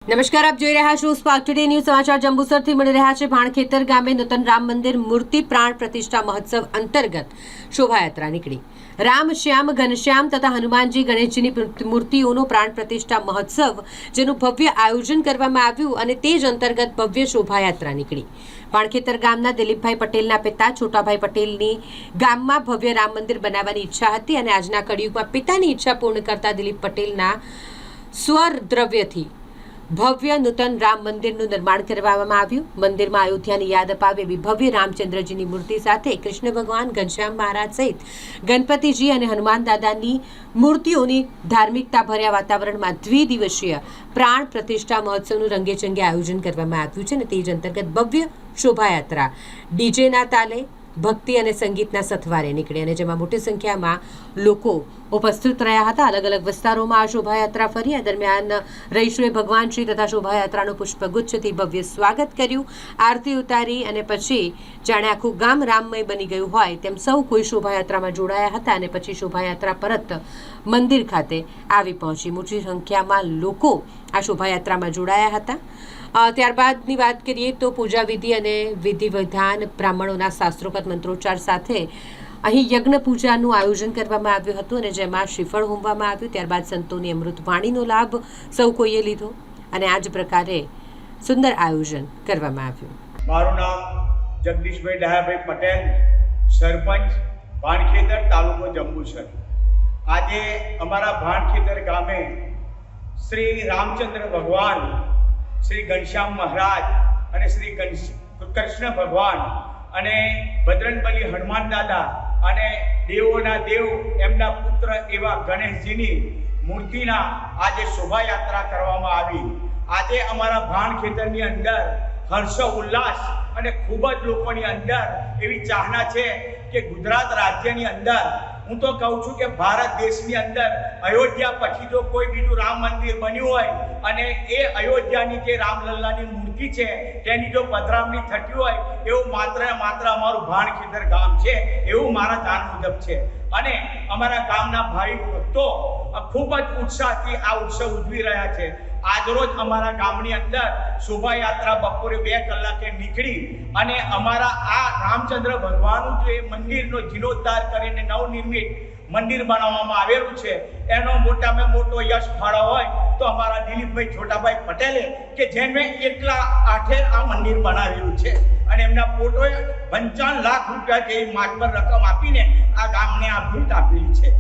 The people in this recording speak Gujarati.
નમસ્કાર, આપ જોઈ રહ્યા છો સ્પાર્ક ટુડે ન્યૂઝ સમાચાર જંબુસરથી મળી રહ્યા છે। ભાણખેતર ગામે નૂતન રામ મંદિર મૂર્તિ પ્રાણ પ્રતિષ્ઠા મહોત્સવ અંતર્ગત શોભાયાત્રા નીકળી। રામ શ્યામ ઘનશ્યામ તથા હનુમાનજી ગણેશજીની મૂર્તિઓનો પ્રાણ પ્રતિષ્ઠા મહોત્સવ જેનું ભવ્ય આયોજન કરવામાં આવ્યું અને તે જ અંતર્ગત ભવ્ય શોભાયાત્રા નીકળી। ભાણખેતર ગામના દિલીપભાઈ પટેલના પિતા છોટાભાઈ પટેલની ગામમાં ભવ્ય રામ મંદિર બનાવવાની ઈચ્છા હતી અને આજના કળિયુગમાં પિતાની ઈચ્છા પૂર્ણ કરતા દિલીપ પટેલના સ્વદ્રવ્યથી ભવ્ય નૂતન રામ મંદિરનું નિર્માણ કરવામાં આવ્યું। મંદિરમાં અયોધ્યાની યાદ અપાવે એવી ભવ્ય રામચંદ્રજીની મૂર્તિ સાથે કૃષ્ણ ભગવાન, ઘનશ્યામ મહારાજ સહિત ગણપતિજી અને હનુમાન દાદાની મૂર્તિઓની ધાર્મિકતા ભર્યા વાતાવરણમાં દ્વિદિવસીય પ્રાણ પ્રતિષ્ઠા મહોત્સવનું રંગેચંગે આયોજન કરવામાં આવ્યું છે અને તે જ અંતર્ગત ભવ્ય શોભાયાત્રા ડીજેના તાલે ભક્તિ અને સંગીતના સથવારે નીકળી અને જેમાં મોટી સંખ્યામાં લોકો ઉપસ્થિત રહ્યા હતા। અલગ અલગ વિસ્તારોમાં આ શોભાયાત્રા ફરી। આ દરમિયાન રહીશોએ ભગવાન શ્રી તથા શોભાયાત્રાનું પુષ્પગુચ્છથી ભવ્ય સ્વાગત કર્યું, આરતી ઉતારી અને પછી જાણે આખું ગામ રામમય બની ગયું હોય તેમ સૌ કોઈ શોભાયાત્રામાં જોડાયા હતા અને પછી શોભાયાત્રા પરત મંદિર ખાતે આવી પહોંચી। મોટી સંખ્યામાં લોકો આ શોભાયાત્રામાં જોડાયા હતા। ત્યારબાદની વાત કરીએ તો પૂજા વિધિ અને વિધિ વિધાન બ્રાહ્મણોના શાસ્ત્રોક્ત મંત્રોચ્ચાર સાથે અહીં યજ્ઞ પૂજાનું આયોજન કરવામાં આવ્યું હતું અને જેમાં શ્રીફળ હોમવામાં આવ્યું। ત્યારબાદ સંતોની અમૃત વાણીનો લાભ સૌ કોઈએ લીધો અને આ જ પ્રકારે સુંદર આયોજન કરવામાં આવ્યું। મારું નામ જગદીશભાઈ ડાયાભાઈ પટેલ, સરપંચ ભાણખેતર, તાલુકો જંબુસર। આજે અમારા ભાણખેતર ગામે શ્રી રામચંદ્ર ભગવાન, શ્રી ઘનશ્યામ મહારાજ અને શ્રી કૃષ્ણ ભગવાન અને બજરંગબલી હનુમાન દાદા અને દેવોના દેવ એમના પુત્ર એવા ગણેશજીની મૂર્તિના આજે શોભાયાત્રા કરવામાં આવી। આજે અમારા ભાણખેતરની અંદર હર્ષ ઉલ્લાસ અને ખૂબ જ લોકોની અંદર એવી ચાહના છે કે ગુજરાત રાજ્યની અંદર હું તો કહું છું કે ભારત દેશની અંદર અયોધ્યા પછી જો કોઈ બીજું રામ મંદિર બન્યું હોય અને એ અયોધ્યાની જે રામલલ્લાની મૂર્તિ છે તેની જો પધરામણી થતી હોય એવું માત્ર અમારું ભાણખેતર ગામ છે એવું મારા જાણ મુજબ છે અને અમારા ગામના ભાઈ ભક્તો ખૂબ જ ઉત્સાહથી આ ઉત્સવ ઉજવી રહ્યા છે। આજરોજ અમારા ગામની અંદર શોભાયાત્રા બપોરે 2 કલાકે નીકળી અને અમારા આ રામચંદ્ર ભગવાનનું જે મંદિરનો જીર્ણોદ્ધાર કરીને નવનિર્મિત મંદિર બનાવવામાં આવેલું છે એનો મોટામાં મોટો યશ ફાળો હોય તો અમારા દિલીપભાઈ છોટાભાઈ પટેલે કે જેને એકલા આઠેર આ મંદિર બનાવેલું છે અને એમના ફોટોએ 55 લાખ રૂપિયા જેવી માતબર રકમ આપીને આ ગામને આ ભેટ આપેલી છે।